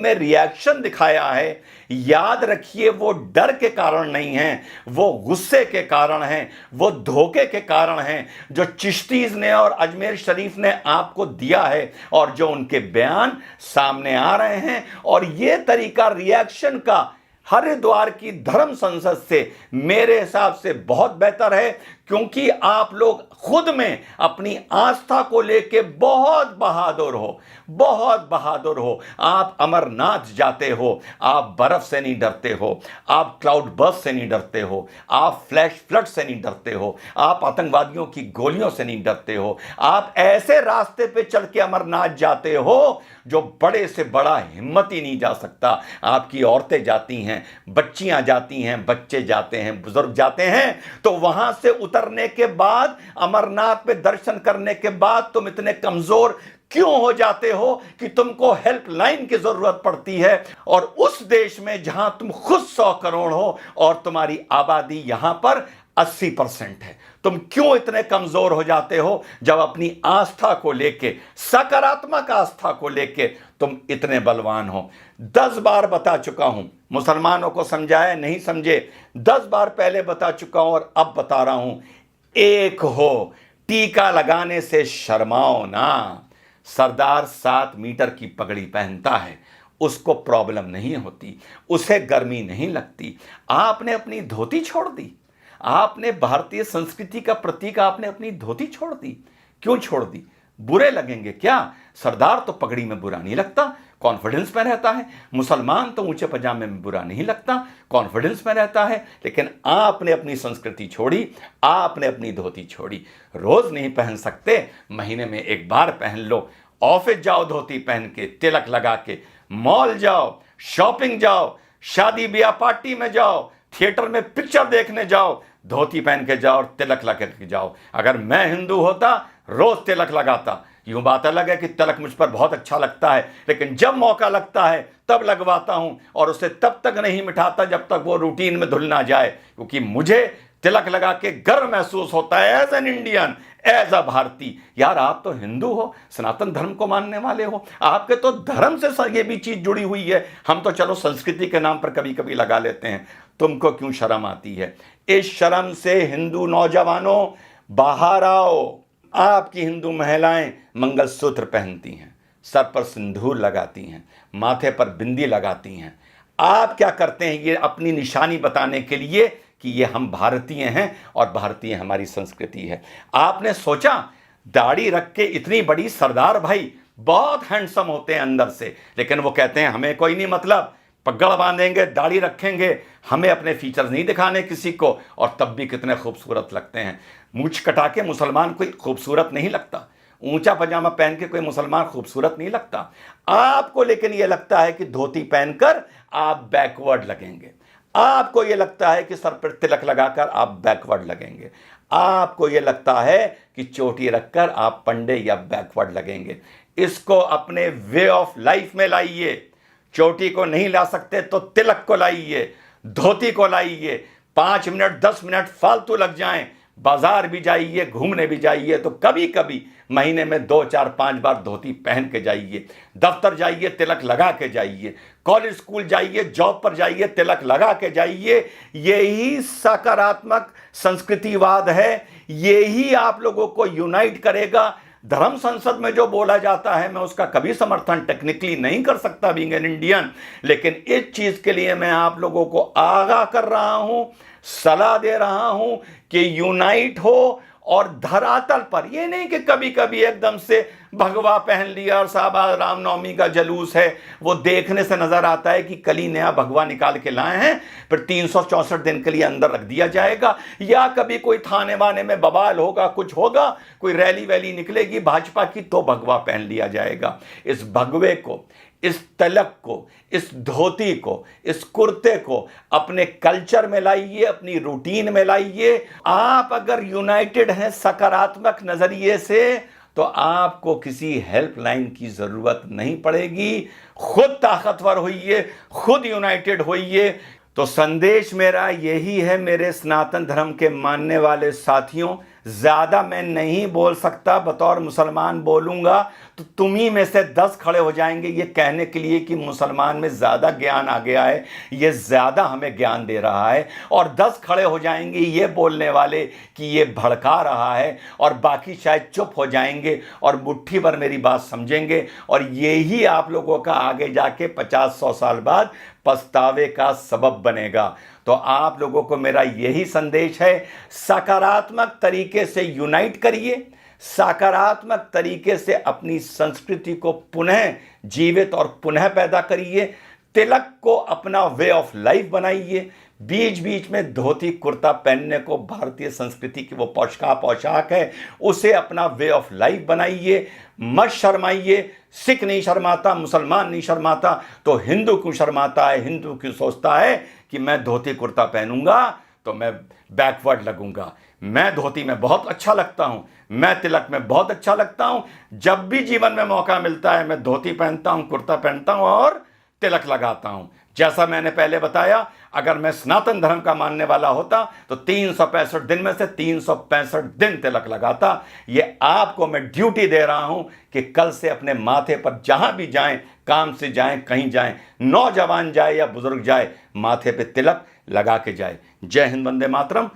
में रिएक्शन दिखाया है, याद रखिए वो डर के कारण नहीं है, वो गुस्से के कारण है, वो धोखे के कारण है जो चिश्तीज ने और अजमेर शरीफ ने आपको दिया है और जो उनके बयान सामने आ रहे हैं। और ये तरीका रिएक्शन का हरिद्वार की धर्म संसद से मेरे हिसाब से बहुत बेहतर है, क्योंकि आप लोग खुद में अपनी आस्था को लेके बहुत बहादुर हो, बहुत बहादुर हो। आप अमरनाथ जाते हो, आप बर्फ से नहीं डरते हो, आप क्लाउड बर्स्ट से नहीं डरते हो, आप फ्लैश फ्लड से नहीं डरते हो, आप आतंकवादियों की गोलियों से नहीं डरते हो। आप ऐसे रास्ते पे चल के अमरनाथ जाते हो जो बड़े से बड़ा हिम्मत ही नहीं जा सकता। आपकी औरतें जाती हैं, बच्चियां जाती हैं, बच्चे जाते हैं, बुजुर्ग जाते हैं। तो वहां से उतरने के बाद, अमरनाथ पे दर्शन करने के बाद तुम इतने कमजोर क्यों हो जाते हो कि तुमको हेल्पलाइन की जरूरत पड़ती है? और उस देश में जहां तुम खुद 100 करोड़ हो और तुम्हारी आबादी यहां पर 80% है, तुम क्यों इतने कमजोर हो जाते हो जब अपनी आस्था को लेके, सकारात्मक आस्था को लेके तुम इतने बलवान हो? 10 बार बता चुका हूं, मुसलमानों को समझाया नहीं समझे, 10 बार पहले बता चुका हूं और अब बता रहा हूं, एक हो, टीका लगाने से शर्माओ ना। सरदार 7 मीटर की पगड़ी पहनता है, उसको प्रॉब्लम नहीं होती, उसे गर्मी नहीं लगती। आपने अपनी धोती छोड़ दी, आपने भारतीय संस्कृति का प्रतीक, आपने अपनी धोती छोड़ दी। क्यों छोड़ दी? बुरे लगेंगे क्या? सरदार तो पगड़ी में बुरा नहीं लगता, कॉन्फिडेंस में रहता है। मुसलमान तो ऊंचे पजामे में बुरा नहीं लगता, कॉन्फिडेंस में रहता है। लेकिन आपने अपनी संस्कृति छोड़ी, आपने अपनी धोती छोड़ी। रोज नहीं पहन सकते, महीने में एक बार पहन लो। ऑफिस जाओ धोती पहन के, तिलक लगा के, मॉल जाओ, शॉपिंग जाओ, शादी ब्याह पार्टी में जाओ, थिएटर में पिक्चर देखने जाओ, धोती पहन के जाओ और तिलक लगा के जाओ। अगर मैं हिंदू होता रोज तिलक लगाता। यूं बात अलग है कि तिलक मुझ पर बहुत अच्छा लगता है, लेकिन जब मौका लगता है तब लगवाता हूं और उसे तब तक नहीं मिटाता जब तक वो रूटीन में धुल ना जाए, क्योंकि मुझे तिलक लगा के गर्व महसूस होता है as an Indian, as a भारतीय। यार आप तो हिंदू हो, सनातन धर्म को मानने वाले हो, आपके तो धर्म से ये भी चीज जुड़ी हुई है। हम तो चलो संस्कृति के नाम पर कभी कभी लगा लेते हैं, तुमको क्यों शर्म आती है? इस शर्म से हिंदू नौजवानों बाहर आओ। आपकी हिंदू महिलाएं मंगलसूत्र पहनती हैं, सर पर सिंदूर लगाती हैं, माथे पर बिंदी लगाती हैं। आप क्या करते हैं? ये अपनी निशानी बताने के लिए कि ये हम भारतीय हैं और भारतीय हमारी संस्कृति है। आपने सोचा दाढ़ी रख के इतनी बड़ी सरदार भाई बहुत हैंडसम होते हैं अंदर से, लेकिन वो कहते हैं हमें कोई नहीं मतलब, पगड़ बांधेंगे, दाढ़ी रखेंगे, हमें अपने फीचर्स नहीं दिखाने किसी को, और तब भी कितने खूबसूरत लगते हैं। मूंछ कटा के मुसलमान कोई खूबसूरत नहीं लगता, ऊंचा पजामा पहन के कोई मुसलमान खूबसूरत नहीं लगता। आपको लेकिन यह लगता है कि धोती पहनकर आप बैकवर्ड लगेंगे, आपको यह लगता है कि सर पर तिलक लगाकर आप बैकवर्ड लगेंगे, आपको यह लगता है कि चोटी रखकर आप पंडे या बैकवर्ड लगेंगे। इसको अपने वे ऑफ लाइफ में लाइए। चोटी को नहीं ला सकते तो तिलक को लाइए, धोती को लाइए। 5 मिनट 10 मिनट फालतू लग जाएं, बाजार भी जाइए, घूमने भी जाइए, तो कभी कभी महीने में 2 4 5 बार धोती पहन के जाइए। दफ्तर जाइए, तिलक लगा के जाइए। कॉलेज स्कूल जाइए, जॉब पर जाइए, तिलक लगा के जाइए। यही सकारात्मक संस्कृतिवाद है, यही आप लोगों को यूनाइट करेगा। धर्म संसद में जो बोला जाता है मैं उसका कभी समर्थन टेक्निकली नहीं कर सकता बीइंग एन इंडियन, लेकिन इस चीज के लिए मैं आप लोगों को आगाह कर रहा हूं, सलाह दे रहा हूं कि यूनाइट हो। और धरातल पर ये नहीं कि कभी कभी एकदम से भगवा पहन लिया और साहब रामनवमी का जलूस है, वो देखने से नजर आता है कि कल ही नया भगवा निकाल के लाए हैं, फिर 364 दिन के लिए अंदर रख दिया जाएगा। या कभी कोई थाने वाने में बवाल होगा, कुछ होगा, कोई रैली वैली निकलेगी भाजपा की, तो भगवा पहन लिया जाएगा। इस भगवे को, इस तलक को, इस धोती को, इस कुर्ते को अपने कल्चर में लाइए, अपनी रूटीन में लाइए। आप अगर यूनाइटेड हैं सकारात्मक नजरिए से, तो आपको किसी हेल्पलाइन की जरूरत नहीं पड़ेगी। खुद ताकतवर होइए, खुद यूनाइटेड होइए। तो संदेश मेरा यही है मेरे सनातन धर्म के मानने वाले साथियों, ज़्यादा मैं नहीं बोल सकता, बतौर मुसलमान बोलूँगा तो तुम ही में से 10 खड़े हो जाएंगे ये कहने के लिए कि मुसलमान में ज़्यादा ज्ञान आ गया है, ये ज़्यादा हमें ज्ञान दे रहा है, और 10 खड़े हो जाएंगे ये बोलने वाले कि ये भड़का रहा है, और बाकी शायद चुप हो जाएंगे और मुट्ठी भर मेरी बात समझेंगे, और यही आप लोगों का आगे जाके 50-100 साल बाद पछतावे का सबब बनेगा। तो आप लोगों को मेरा यही संदेश है, सकारात्मक तरीके से यूनाइट करिए, सकारात्मक तरीके से अपनी संस्कृति को पुनः जीवित और पुनः पैदा करिए, तिलक को अपना वे ऑफ लाइफ बनाइए, बीच बीच में धोती कुर्ता पहनने को भारतीय संस्कृति की वो पोशाक है, उसे अपना वे ऑफ लाइफ बनाइए, मत शर्माइए। सिख नहीं शर्माता, मुसलमान नहीं शर्माता, तो हिंदू क्यों शर्माता है? हिंदू क्यों सोचता है कि मैं धोती कुर्ता पहनूंगा तो मैं बैकवर्ड लगूंगा? मैं धोती में बहुत अच्छा लगता हूं, मैं तिलक में बहुत अच्छा लगता हूं। जब भी जीवन में मौका मिलता है मैं धोती पहनता हूं, कुर्ता पहनता हूं और तिलक लगाता हूं। जैसा मैंने पहले बताया, अगर मैं सनातन धर्म का मानने वाला होता तो 365 दिन में से 365 दिन तिलक लगाता। ये आपको मैं ड्यूटी दे रहा हूं कि कल से अपने माथे पर जहां भी जाएं, काम से जाएं, कहीं जाएं, नौजवान जाए या बुजुर्ग जाए, माथे पे तिलक लगा के जाए। जय हिंद, वंदे मातरम।